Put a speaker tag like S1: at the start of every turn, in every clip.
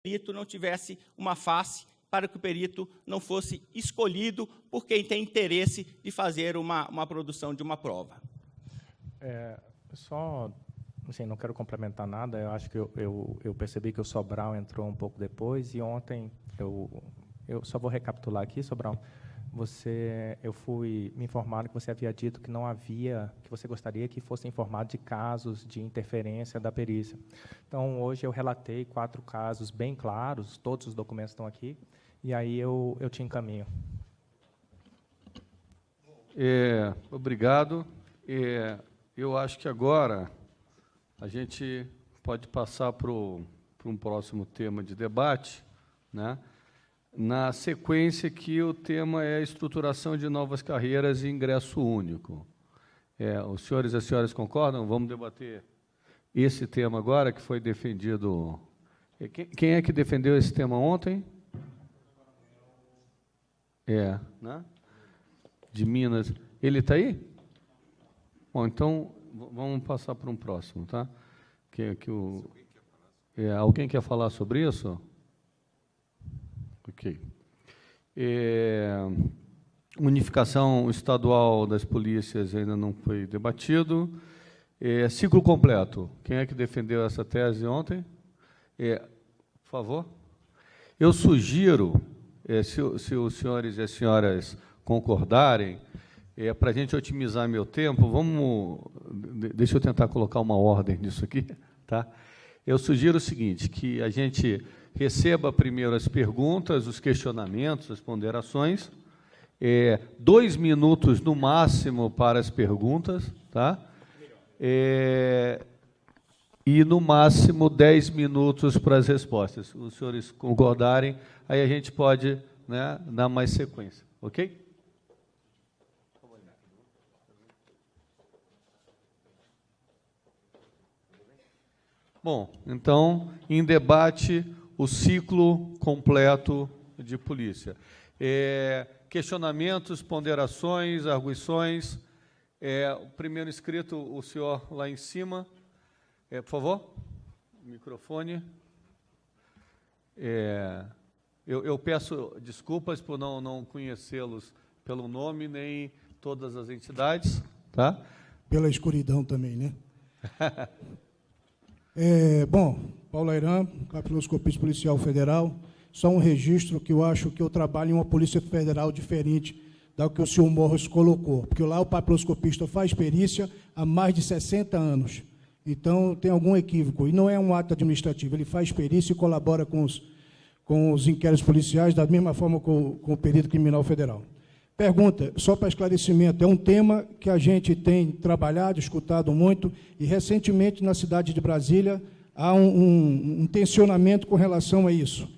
S1: perito não tivesse uma face, para que o perito não fosse escolhido por quem tem interesse de fazer uma produção de uma prova.
S2: Só, assim, não quero complementar nada, eu acho que eu percebi que o Sobral entrou um pouco depois, e ontem, eu só vou recapitular aqui, Sobral, eu fui me informado que você havia dito que não havia, que você gostaria que fosse informado de casos de interferência da perícia. Então, hoje eu relatei 4 casos bem claros, todos os documentos estão aqui, e aí eu te encaminho.
S3: Obrigado. Eu acho que agora a gente pode passar para um próximo tema de debate, né? Na sequência que o tema é a estruturação de novas carreiras e ingresso único. Os senhores e as senhoras concordam? Vamos debater esse tema agora, que foi defendido... Quem é que defendeu esse tema ontem? Né? De Minas. Ele está aí? Bom, então, vamos passar para um próximo, tá? Alguém quer falar sobre isso? Ok. Unificação estadual das polícias ainda não foi debatido. Ciclo completo. Quem é que defendeu essa tese ontem? Por favor. Eu sugiro, se os senhores e as senhoras concordarem, para a gente otimizar meu tempo, deixa eu tentar colocar uma ordem nisso aqui, tá? Eu sugiro o seguinte, que a gente receba primeiro as perguntas, os questionamentos, as ponderações, 2 minutos no máximo para as perguntas, tá? E no máximo 10 minutos para as respostas. Se os senhores concordarem, aí a gente pode, né, dar mais sequência, ok? Bom, então, em debate, o ciclo completo de polícia. Questionamentos, ponderações, arguições. O primeiro inscrito, o senhor lá em cima. Por favor, microfone. Eu peço desculpas por não conhecê-los pelo nome, nem todas as entidades. Tá?
S4: Pela escuridão também, né? Bom, Paulo Airam, capiloscopista policial federal, só um registro que eu acho que eu trabalho em uma polícia federal diferente da que o senhor Morros colocou, porque lá o papiloscopista faz perícia há mais de 60 anos, então tem algum equívoco, e não é um ato administrativo, ele faz perícia e colabora com os inquéritos policiais da mesma forma com o perito criminal federal. Pergunta, só para esclarecimento, é um tema que a gente tem trabalhado, escutado muito, e recentemente na cidade de Brasília há um tensionamento com relação a isso.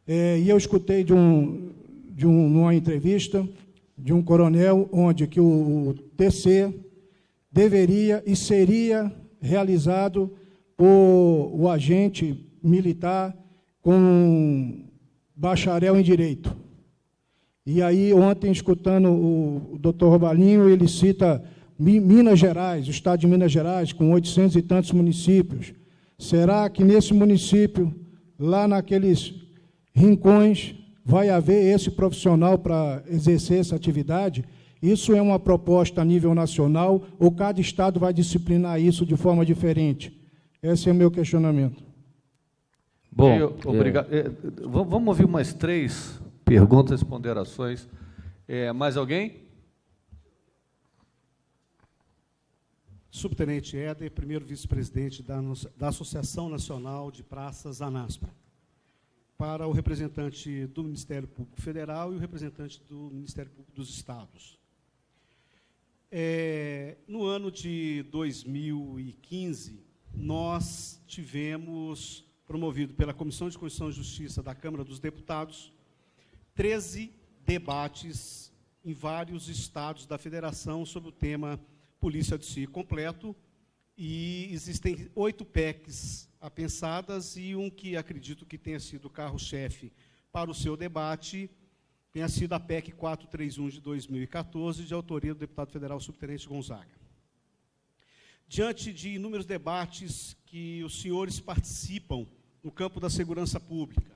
S4: E eu escutei numa entrevista de um coronel, onde que o TC deveria e seria realizado por o agente militar com bacharel em Direito. E aí, ontem, escutando o doutor Robalinho, ele cita Minas Gerais, o estado de Minas Gerais, com 800 e tantos municípios. Será que nesse município, lá naqueles rincões, vai haver esse profissional para exercer essa atividade? Isso é uma proposta a nível nacional ou cada estado vai disciplinar isso de forma diferente? Esse é o meu questionamento.
S3: Bom, obrigado. Vamos ouvir mais 3 perguntas e ponderações. Mais alguém?
S5: Subtenente Éder, primeiro vice-presidente da Associação Nacional de Praças, ANASPRA. Para o representante do Ministério Público Federal e o representante do Ministério Público dos Estados. No ano de 2015, nós tivemos, promovido pela Comissão de Constituição e Justiça da Câmara dos Deputados, 13 debates em vários estados da federação sobre o tema Polícia de Si completo, e existem 8 PECs apensadas e um que acredito que tenha sido o carro-chefe para o seu debate, tenha sido a PEC 431 de 2014, de autoria do deputado federal subtenente Gonzaga. Diante de inúmeros debates que os senhores participam no campo da segurança pública.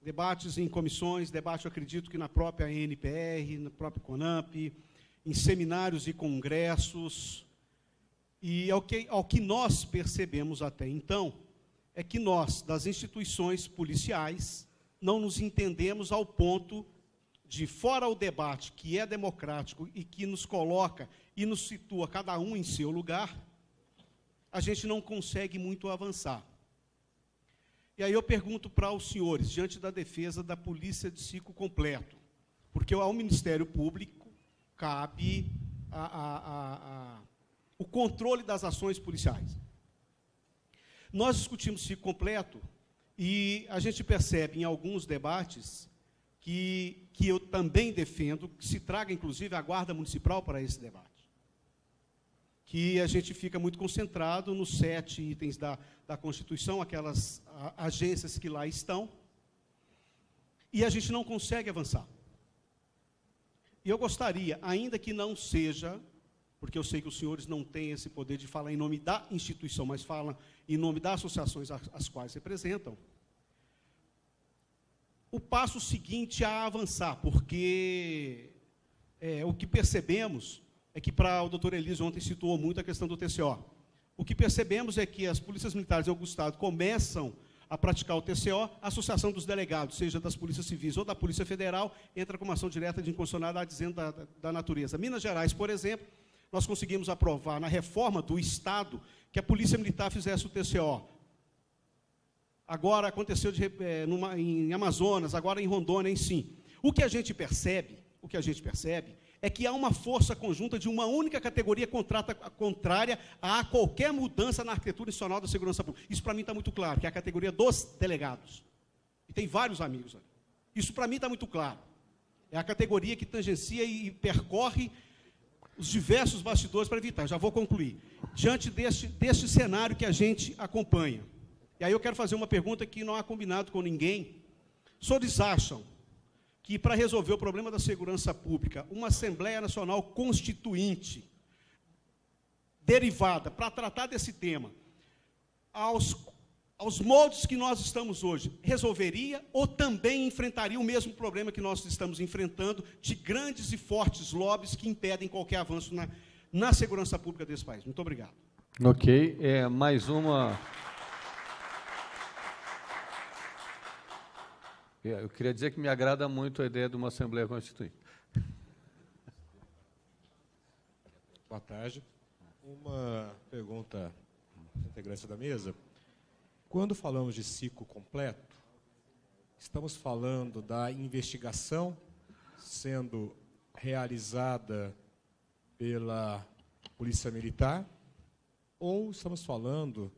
S5: Debates em comissões, debate, eu acredito que na própria ANPR, no próprio CONAMP, em seminários e congressos. E ao que nós percebemos até então, é que nós, das instituições policiais, não nos entendemos ao ponto de, fora o debate que é democrático e que nos coloca e nos situa cada um em seu lugar, a gente não consegue muito avançar. E aí eu pergunto para os senhores, diante da defesa da polícia de ciclo completo, porque ao Ministério Público cabe o controle das ações policiais. Nós discutimos ciclo completo e a gente percebe em alguns debates que eu também defendo que se traga, inclusive, a Guarda Municipal para esse debate. Que a gente fica muito concentrado nos 7 itens da Constituição, aquelas agências que lá estão, e a gente não consegue avançar. E eu gostaria, ainda que não seja, porque eu sei que os senhores não têm esse poder de falar em nome da instituição, mas falam em nome das associações às quais representam, o passo seguinte a avançar, porque o que percebemos é que, para o doutor Elísio ontem situou muito a questão do TCO, o que percebemos é que as polícias militares em algum estado começam a praticar o TCO, a associação dos delegados, seja das polícias civis ou da Polícia Federal, entra com uma ação direta de inconstitucionalidade dizendo da natureza. Minas Gerais, por exemplo, nós conseguimos aprovar na reforma do Estado que a Polícia Militar fizesse o TCO. Agora aconteceu em Amazonas, agora em Rondônia, em sim. O que a gente percebe é que há uma força conjunta de uma única categoria contrária a qualquer mudança na arquitetura institucional da segurança pública. Isso para mim está muito claro, que é a categoria dos delegados. E tem vários amigos ali. Isso para mim está muito claro. É a categoria que tangencia e percorre os diversos bastidores para evitar. Já vou concluir. Diante deste cenário que a gente acompanha, e aí eu quero fazer uma pergunta que não há combinado com ninguém. Os senhores acham que, para resolver o problema da segurança pública, uma Assembleia Nacional Constituinte, derivada, para tratar desse tema, aos moldes que nós estamos hoje, resolveria ou também enfrentaria o mesmo problema que nós estamos enfrentando, de grandes e fortes lobbies que impedem qualquer avanço na segurança pública desse país? Muito obrigado.
S3: Ok. Mais uma... Eu queria dizer que me agrada muito a ideia de uma Assembleia Constituinte.
S6: Boa tarde. Uma pergunta à integrante da mesa. Quando falamos de ciclo completo, estamos falando da investigação sendo realizada pela Polícia Militar ou estamos falando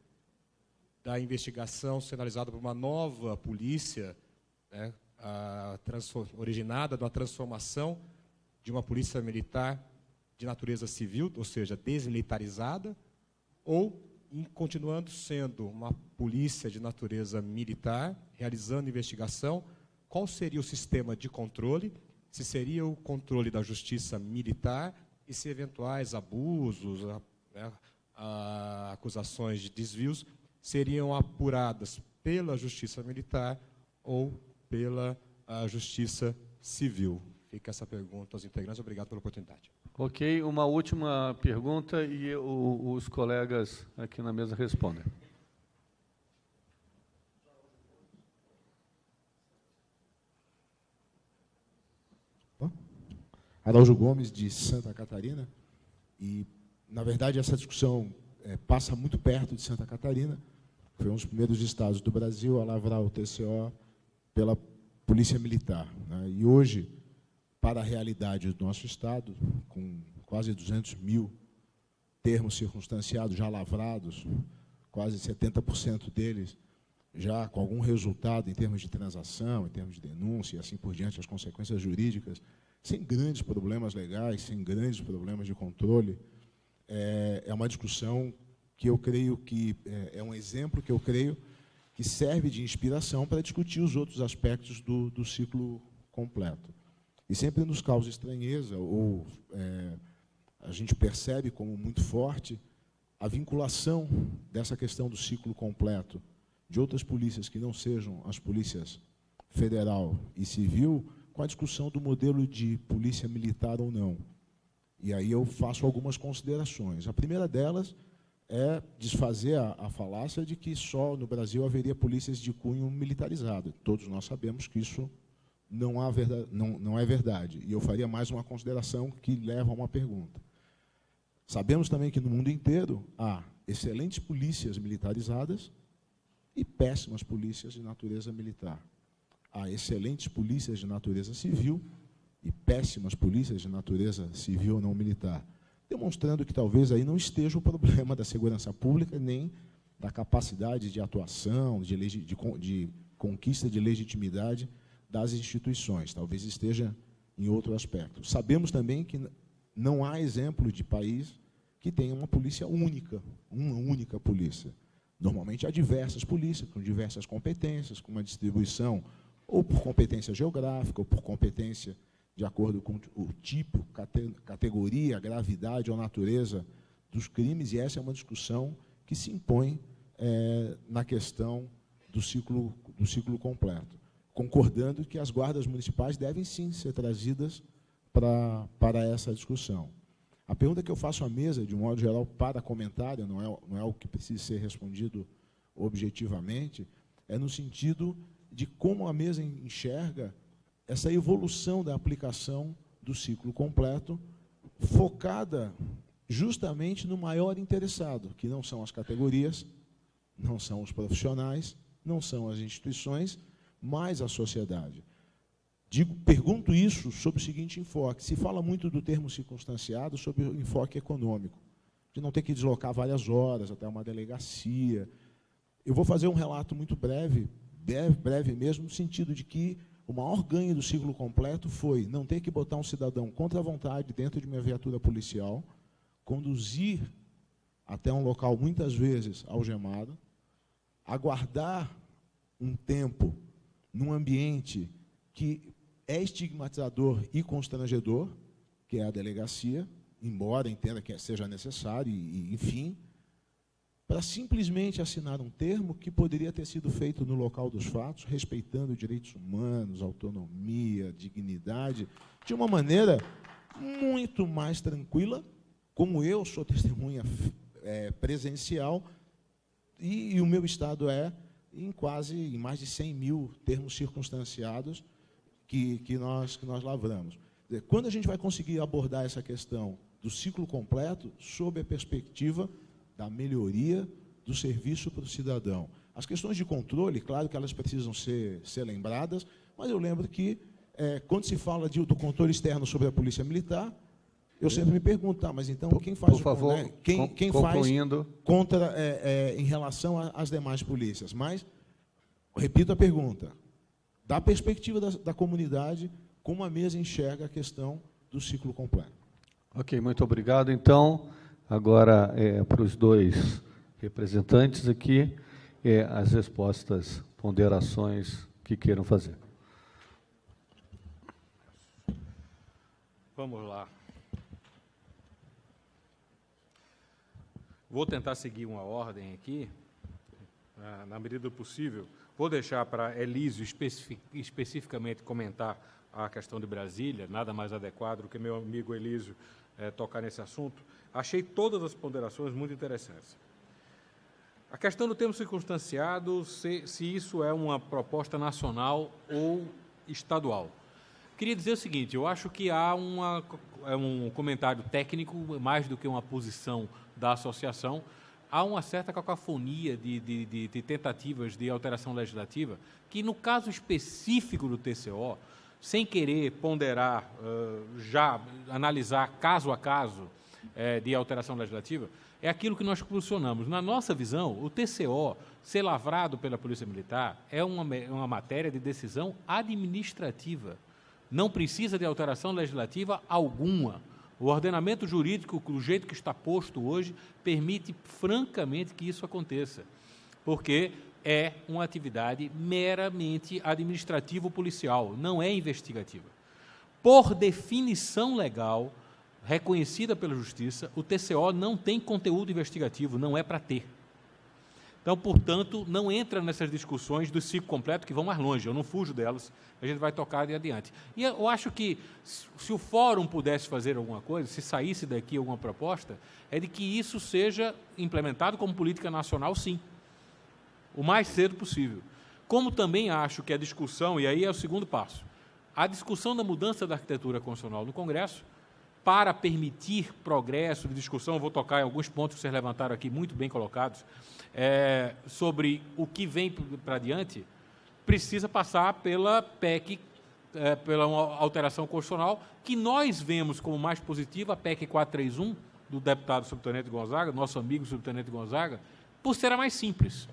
S6: da investigação sendo realizada por uma nova polícia, né, originada da transformação de uma polícia militar de natureza civil, ou seja, desmilitarizada, ou continuando sendo uma polícia de natureza militar, realizando investigação? Qual seria o sistema de controle? Se seria o controle da justiça militar e se eventuais abusos, acusações de desvios seriam apuradas pela justiça militar ou pela Justiça Civil. Fica essa pergunta aos integrantes. Obrigado pela oportunidade.
S3: Ok, uma última pergunta e os colegas aqui na mesa respondem.
S7: Araújo Gomes, de Santa Catarina. E, na verdade, essa discussão passa muito perto de Santa Catarina. Foi um dos primeiros estados do Brasil a lavrar o TCO pela Polícia Militar, né? E hoje, para a realidade do nosso estado, com quase 200 mil termos circunstanciados já lavrados, quase 70% deles já com algum resultado em termos de transação, em termos de denúncia e assim por diante, as consequências jurídicas, sem grandes problemas legais, sem grandes problemas de controle, é uma discussão que eu creio que é um exemplo que eu creio que serve de inspiração para discutir os outros aspectos do ciclo completo. E sempre nos causa estranheza, ou a gente percebe como muito forte a vinculação dessa questão do ciclo completo de outras polícias que não sejam as polícias federal e civil, com a discussão do modelo de polícia militar ou não. E aí eu faço algumas considerações. A primeira delas é desfazer a falácia de que só no Brasil haveria polícias de cunho militarizado. Todos nós sabemos que isso não é verdade. E eu faria mais uma consideração que leva a uma pergunta. Sabemos também que no mundo inteiro há excelentes polícias militarizadas e péssimas polícias de natureza militar. Há excelentes polícias de natureza civil e péssimas polícias de natureza civil ou não militar, demonstrando que talvez aí não esteja o problema da segurança pública, nem da capacidade de atuação, de conquista de legitimidade das instituições. Talvez esteja em outro aspecto. Sabemos também que não há exemplo de país que tenha uma polícia única, uma única polícia. Normalmente há diversas polícias, com diversas competências, com uma distribuição ou por competência geográfica, ou por competência de acordo com o tipo, categoria, gravidade ou natureza dos crimes, e essa é uma discussão que se impõe na questão do ciclo completo, concordando que as guardas municipais devem, sim, ser trazidas para essa discussão. A pergunta que eu faço à mesa, de um modo geral, para comentário, não é o que precisa ser respondido objetivamente, é no sentido de como a mesa enxerga essa evolução da aplicação do ciclo completo, focada justamente no maior interessado, que não são as categorias, não são os profissionais, não são as instituições, mas a sociedade. Pergunto isso sob o seguinte enfoque. Se fala muito do termo circunstanciado sob o enfoque econômico, de não ter que deslocar várias horas até uma delegacia. Eu vou fazer um relato muito breve mesmo, no sentido de que o maior ganho do ciclo completo foi não ter que botar um cidadão contra a vontade dentro de uma viatura policial, conduzir até um local, muitas vezes, algemado, aguardar um tempo num ambiente que é estigmatizador e constrangedor, que é a delegacia, embora entenda que seja necessário, enfim, para simplesmente assinar um termo que poderia ter sido feito no local dos fatos, respeitando direitos humanos, autonomia, dignidade, de uma maneira muito mais tranquila, como eu sou testemunha presencial, e o meu estado é em mais de 100 mil termos circunstanciados que nós lavramos. Quando a gente vai conseguir abordar essa questão do ciclo completo sob a perspectiva da melhoria do serviço para o cidadão? As questões de controle, claro que elas precisam ser lembradas, mas eu lembro que, quando se fala do controle externo sobre a Polícia Militar, eu sempre me pergunto, mas então quem faz
S3: por favor,
S7: quem faz contra em relação às demais polícias? Mas, repito a pergunta, da perspectiva da comunidade, como a mesa enxerga a questão do ciclo completo?
S3: Ok, muito obrigado. Então, agora, para os dois representantes aqui, as respostas, ponderações que queiram fazer.
S8: Vamos lá. Vou tentar seguir uma ordem aqui, na medida do possível. Vou deixar para Elísio especificamente comentar a questão de Brasília, nada mais adequado do que meu amigo Elísio tocar nesse assunto. Achei todas as ponderações muito interessantes. A questão do termo circunstanciado, se isso é uma proposta nacional ou estadual. Queria dizer o seguinte, eu acho que há um comentário técnico, mais do que uma posição da associação. Há uma certa cacofonia de tentativas de alteração legislativa que, no caso específico do TCO, sem querer ponderar, já analisar caso a caso de alteração legislativa, é aquilo que nós posicionamos. Na nossa visão, o TCO ser lavrado pela Polícia Militar é uma matéria de decisão administrativa. Não precisa de alteração legislativa alguma. O ordenamento jurídico, do jeito que está posto hoje, permite francamente que isso aconteça, porque é uma atividade meramente administrativo-policial, não é investigativa. Por definição legal, reconhecida pela Justiça, o TCO não tem conteúdo investigativo, não é para ter. Então, portanto, não entra nessas discussões do ciclo completo, que vão mais longe, eu não fujo delas, a gente vai tocar de adiante. E eu acho que, se o fórum pudesse fazer alguma coisa, se saísse daqui alguma proposta, é de que isso seja implementado como política nacional, sim, o mais cedo possível. Como também acho que a discussão, e aí é o segundo passo, a discussão da mudança da arquitetura constitucional no Congresso, para permitir progresso de discussão, eu vou tocar em alguns pontos que vocês levantaram aqui, muito bem colocados, sobre o que vem para adiante, precisa passar pela PEC, pela uma alteração constitucional, que nós vemos como mais positiva, a PEC 431, do deputado subtenente Gonzaga, nosso amigo subtenente Gonzaga, por ser a mais simples.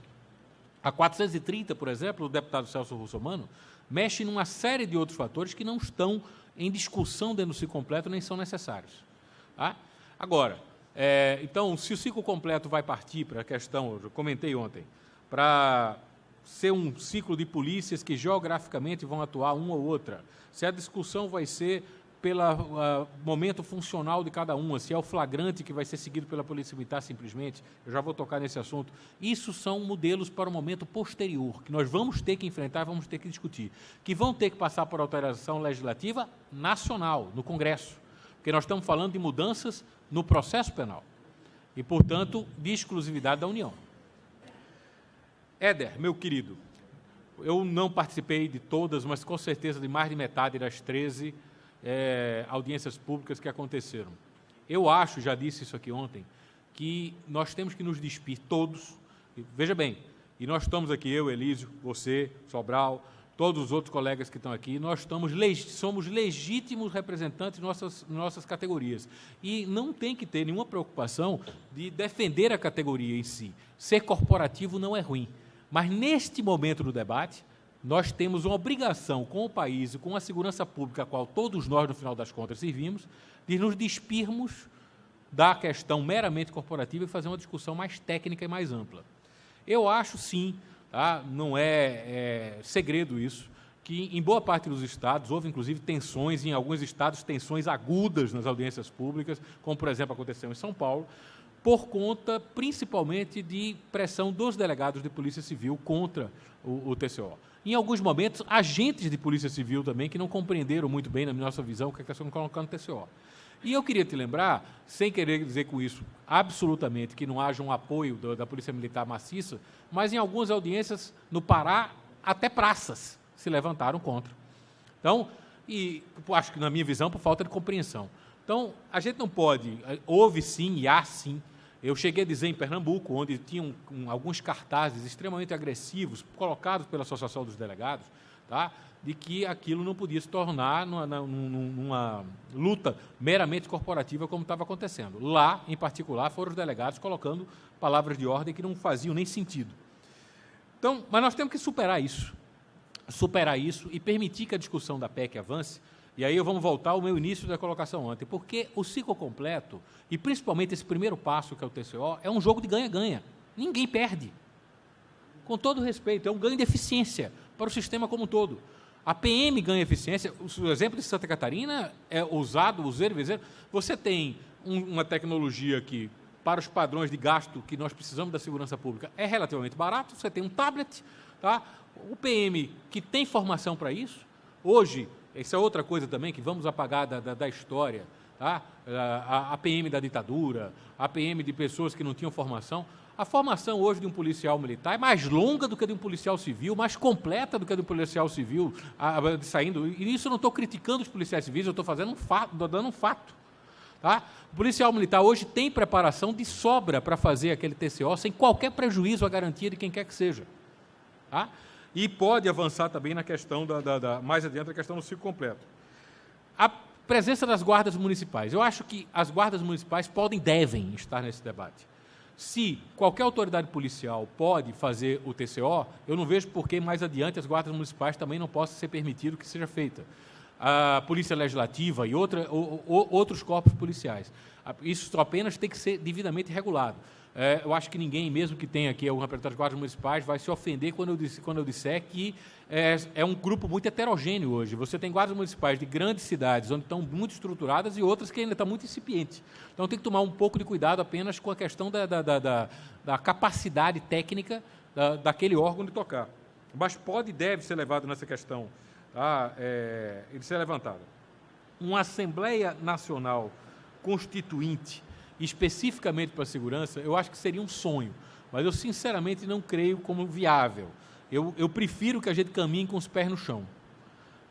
S8: A 430, por exemplo, do deputado Celso Russomano, mexe numa série de outros fatores que não estão em discussão dentro do ciclo completo, nem são necessários. Tá? Agora, então, se o ciclo completo vai partir para a questão, eu comentei ontem, para ser um ciclo de polícias que geograficamente vão atuar uma ou outra, se a discussão vai ser pelo momento funcional de cada uma, se é o flagrante que vai ser seguido pela Polícia Militar simplesmente, eu já vou tocar nesse assunto. Isso são modelos para o momento posterior, que nós vamos ter que enfrentar, vamos ter que discutir, que vão ter que passar por alteração legislativa nacional, no Congresso, porque nós estamos falando de mudanças no processo penal e, portanto, de exclusividade da União. Éder, meu querido, eu não participei de todas, mas com certeza de mais de metade das 13 audiências públicas que aconteceram. Eu acho, já disse isso aqui ontem, que nós temos que nos despir todos, veja bem, e nós estamos aqui, eu, Elísio, você, Sobral, todos os outros colegas que estão aqui, nós somos legítimos representantes de nossas categorias. E não tem que ter nenhuma preocupação de defender a categoria em si. Ser corporativo não é ruim. Mas, neste momento do debate, nós temos uma obrigação com o país e com a segurança pública, a qual todos nós, no final das contas, servimos, de nos despirmos da questão meramente corporativa e fazer uma discussão mais técnica e mais ampla. Eu acho, sim, tá? Não é segredo isso, que em boa parte dos estados houve, inclusive, tensões, em alguns estados, tensões agudas nas audiências públicas, como, por exemplo, aconteceu em São Paulo, por conta, principalmente, de pressão dos delegados de Polícia Civil contra o TCO. Em alguns momentos, agentes de Polícia Civil também, que não compreenderam muito bem, na nossa visão, o que estão colocando no TCO. E eu queria te lembrar, sem querer dizer com isso absolutamente que não haja um apoio da Polícia Militar maciça, mas em algumas audiências no Pará, até praças se levantaram contra. Então, e acho que, na minha visão, por falta de compreensão. Então, a gente não pode, houve sim e há sim. Eu cheguei a dizer em Pernambuco, onde tinham alguns cartazes extremamente agressivos, colocados pela Associação dos Delegados, tá? De que aquilo não podia se tornar numa luta meramente corporativa, como estava acontecendo. Lá, em particular, foram os delegados colocando palavras de ordem que não faziam nem sentido. Então, mas nós temos que superar isso e permitir que a discussão da PEC avance. E aí vamos voltar ao meu início da colocação ontem, porque o ciclo completo, e principalmente esse primeiro passo, que é o TCO, é um jogo de ganha-ganha. Ninguém perde. Com todo respeito, é um ganho de eficiência para o sistema como um todo. A PM ganha eficiência. O exemplo de Santa Catarina é usado, useiro e vezeiro. Você tem uma tecnologia que, para os padrões de gasto que nós precisamos da segurança pública, é relativamente barato. Você tem um tablet, tá? O PM que tem formação para isso, hoje, essa é outra coisa também que vamos apagar da história, tá? A PM da ditadura, a PM de pessoas que não tinham formação. A formação hoje de um policial militar é mais longa do que a de um policial civil, mais completa do que a de um policial civil saindo. E isso eu não estou criticando os policiais civis, eu estou fazendo dando um fato. Tá? O policial militar hoje tem preparação de sobra para fazer aquele TCO sem qualquer prejuízo à garantia de quem quer que seja. Tá? E pode avançar também na questão, mais adiante, a questão do ciclo completo. A presença das guardas municipais. Eu acho que as guardas municipais devem estar nesse debate. Se qualquer autoridade policial pode fazer o TCO, eu não vejo por que mais adiante as guardas municipais também não possam ser permitido que seja feita. A Polícia Legislativa e outros corpos policiais. Isso apenas tem que ser devidamente regulado. Eu acho que ninguém, mesmo que tenha aqui algum representante de guardas municipais, vai se ofender quando eu disser que é um grupo muito heterogêneo hoje. Você tem guardas municipais de grandes cidades, onde estão muito estruturadas, e outras que ainda estão muito incipientes. Então, tem que tomar um pouco de cuidado apenas com a questão da capacidade técnica daquele órgão de tocar. Mas pode e deve ser levado nessa questão, tá? De ser levantada. Uma Assembleia Nacional Constituinte, especificamente para a segurança, eu acho que seria um sonho, mas eu sinceramente não creio como viável. Eu prefiro que a gente caminhe com os pés no chão.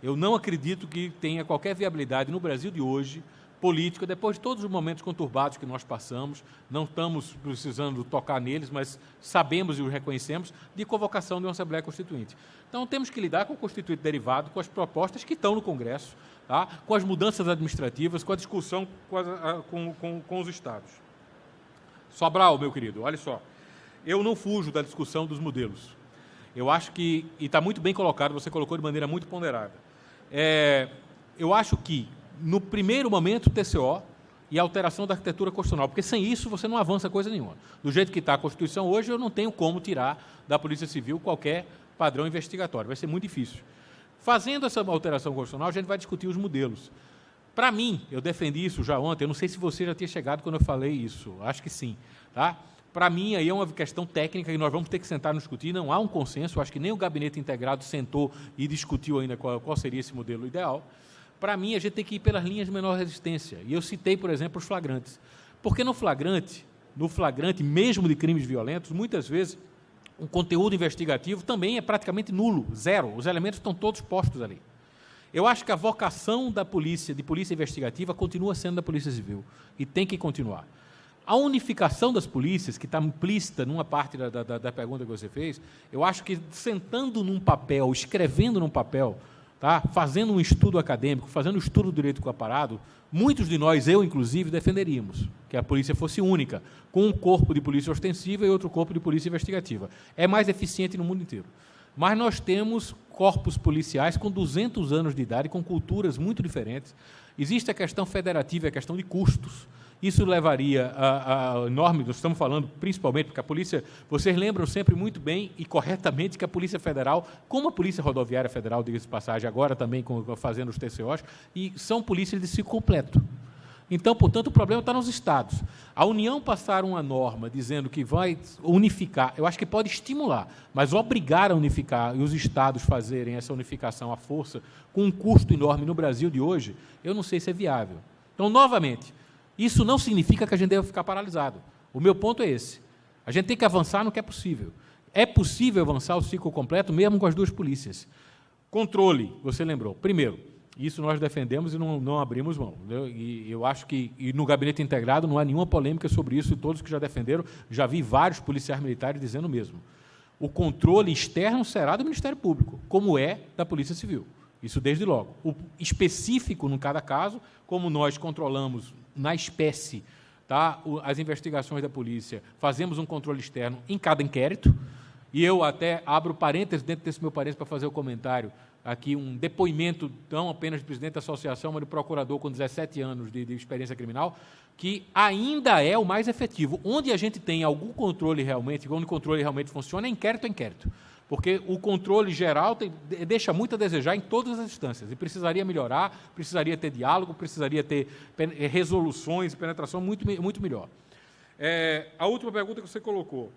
S8: Eu não acredito que tenha qualquer viabilidade no Brasil de hoje, política, depois de todos os momentos conturbados que nós passamos, não estamos precisando tocar neles, mas sabemos e os reconhecemos, de convocação de uma Assembleia Constituinte. Então, temos que lidar com o Constituinte derivado, com as propostas que estão no Congresso, tá? Com as mudanças administrativas, com a discussão com os Estados. Sobral, meu querido, olha só, eu não fujo da discussão dos modelos. Eu acho que, e está muito bem colocado, você colocou de maneira muito ponderada, eu acho que, no primeiro momento, TCO e alteração da arquitetura constitucional, porque sem isso você não avança coisa nenhuma. Do jeito que está a Constituição hoje, eu não tenho como tirar da Polícia Civil qualquer padrão investigatório, vai ser muito difícil. Fazendo essa alteração constitucional, a gente vai discutir os modelos. Para mim, eu defendi isso já ontem, eu não sei se você já tinha chegado quando eu falei isso, acho que sim. Tá? Para mim, aí é uma questão técnica que nós vamos ter que sentar e discutir, não há um consenso, acho que nem o Gabinete Integrado sentou e discutiu ainda qual seria esse modelo ideal. Para mim, a gente tem que ir pelas linhas de menor resistência. E eu citei, por exemplo, os flagrantes. Porque no flagrante, mesmo de crimes violentos, muitas vezes o conteúdo investigativo também é praticamente nulo, zero. Os elementos estão todos postos ali. Eu acho que a vocação da polícia, de polícia investigativa, continua sendo da Polícia Civil e tem que continuar. A unificação das polícias, que está implícita numa parte da pergunta que você fez, eu acho que sentando num papel, escrevendo num papel, tá? Fazendo um estudo acadêmico, fazendo um estudo do direito comparado, muitos de nós, eu inclusive, defenderíamos que a polícia fosse única, com um corpo de polícia ostensiva e outro corpo de polícia investigativa. É mais eficiente no mundo inteiro. Mas nós temos corpos policiais com 200 anos de idade, com culturas muito diferentes. Existe a questão federativa e a questão de custos. Isso levaria a enorme, nós estamos falando principalmente, porque a polícia, vocês lembram sempre muito bem e corretamente que a Polícia Federal, como a Polícia Rodoviária Federal, diga-se de passagem, agora também fazendo os TCOs, e são polícias de ciclo completo. Então, portanto, o problema está nos estados. A União passar uma norma dizendo que vai unificar, eu acho que pode estimular, mas obrigar a unificar e os estados fazerem essa unificação à força, com um custo enorme no Brasil de hoje, eu não sei se é viável. Então, novamente, isso não significa que a gente deva ficar paralisado. O meu ponto é esse. A gente tem que avançar no que é possível. É possível avançar o ciclo completo, mesmo com as duas polícias. Controle, você lembrou. Primeiro, isso nós defendemos e não abrimos mão. E eu acho que no Gabinete Integrado não há nenhuma polêmica sobre isso, e todos que já defenderam, já vi vários policiais militares dizendo o mesmo. O controle externo será do Ministério Público, como é da Polícia Civil. Isso desde logo. O específico, em cada caso, como nós controlamos na espécie, tá, as investigações da polícia, fazemos um controle externo em cada inquérito, e eu até abro parênteses dentro desse meu parênteses para fazer o comentário, aqui um depoimento não apenas do presidente da associação, mas do procurador com 17 anos de experiência criminal, que ainda é o mais efetivo. Onde a gente tem algum controle realmente, onde o controle realmente funciona, é inquérito a inquérito. Porque o controle geral deixa muito a desejar em todas as instâncias, e precisaria melhorar, precisaria ter diálogo, precisaria ter resoluções e penetração muito melhor. A última pergunta que você colocou,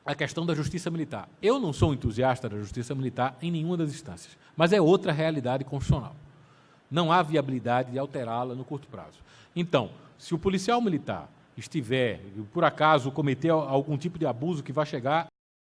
S8: a questão da justiça militar. Eu não sou entusiasta da justiça militar em nenhuma das instâncias, mas é outra realidade constitucional. Não há viabilidade de alterá-la no curto prazo. Então, se o policial militar estiver, por acaso, cometer algum tipo de abuso que vai chegar